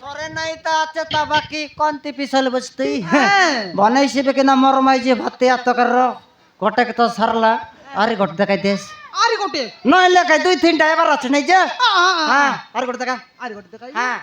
সরে নাই তা আছে তা বাকি কোনটি পিছল বসতি বনাইছি কিনা মরমাই যে ভাতে এত কর গোটাকে তো সারলা আরে গোট দেখাই দেশ আরে গোটে নইলে কাই দুই তিনটা এবার আছে নাই যে হ্যাঁ আর গোট দেখা আরে গোটে দেখাই হ্যাঁ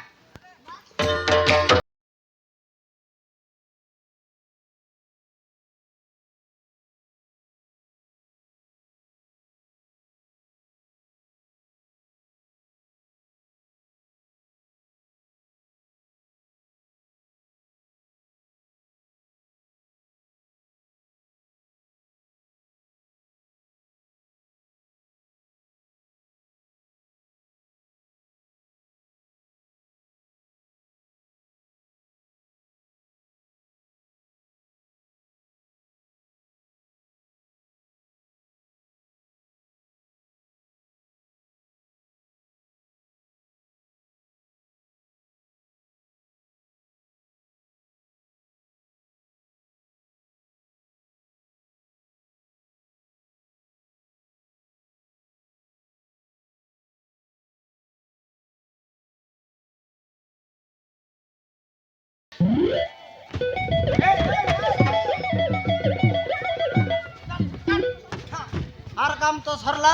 আর কাম তো সরলা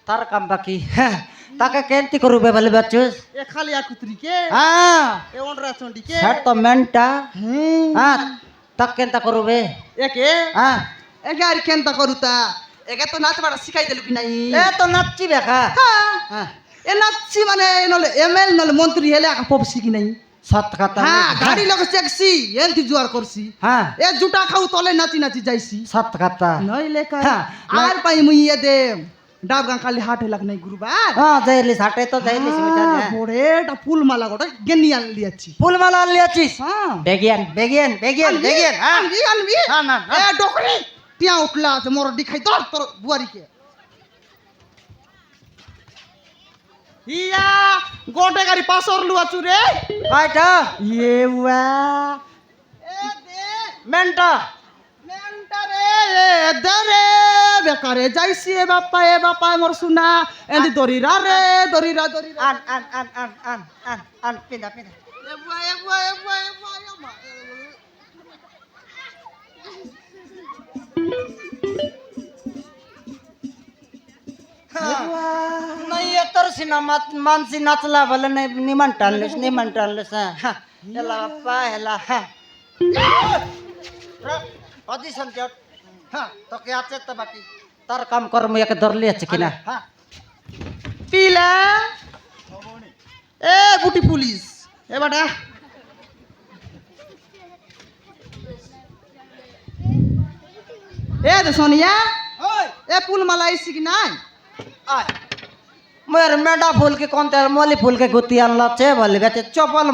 তার কাম বাকি হ্যাঁ তাকে কেনতি করবে বলে বাচ্চুস এ খালি আকুত্রি কে হ্যাঁ এ ওনরা চন্ডি কে সেট তো মেনটা হ্যাঁ তাক কেনতা করবে একে হ্যাঁ একে আর কেনতা করুতা একে তো নাচ বাড়া শিখাই দিলু কি নাই এ তো নাচছি বেকা হ্যাঁ এ নাচছি মানে নলে এমএল নলে মন্ত্রী হেলে আকা পবসি কি নাই সত কথা হ্যাঁ গাড়ি লগে চেকছি এলতি জুয়ার করছি হ্যাঁ এ জুটা খাও তলে নাচি নাচি যাইছি সত কথা নইলে কা হ্যাঁ, আর পাই মুই এ দে ডাবগাঁ কালি হাট হেলাক নাই গুরুবার হ্যাঁ যাইলি সাটে তো যাইলি বড়েটা ফুল মালা গোটা গেনি আনলি আছি ফুলমালা আনলিয়াছিস হ্যাঁ বেগিয়ান বেগিয়ান বেগিয়ান বেগিয়ান হ্যাঁ আনবি আনবি না, না, না। এ ডকরি টিয়া উঠলা আছে মোর দিখাই তোর তোর বুয়ারিকে ইয়া গোটে গাড়ি পাসর লুয়া চুরে কয়টা ইয়ে ওয়া এ দে মেনটা মেন্টারে এ দরে বেকারে যাইছি এ বাপ্পা মোর সুনা এন্দি দরিরা রে দরিরা দরিরা আন আন আন আন আন আন আন পিনা পিনা এ বুয়া আমা নাই তোর সিনেমা মানসি নাচলা বলে নাই নিমান টানলিস হ্যাঁ হেলা বাপ্পা হেলা হ্যাঁ অডিশন জট হ্যাঁ তোকে আছে তো বাকি তার কাম কর্ম একে ধরলি আছে কিনা হ্যাঁ পিলা এ গুটি পুলিশ এ বাটা এ দে সোনিয়া এ ফুল মালা আইছি কি নাই আয় মের মেডা ফুল के कौन तेर मोली फूल के गुत्ती अनला चे बोले बेटे चपल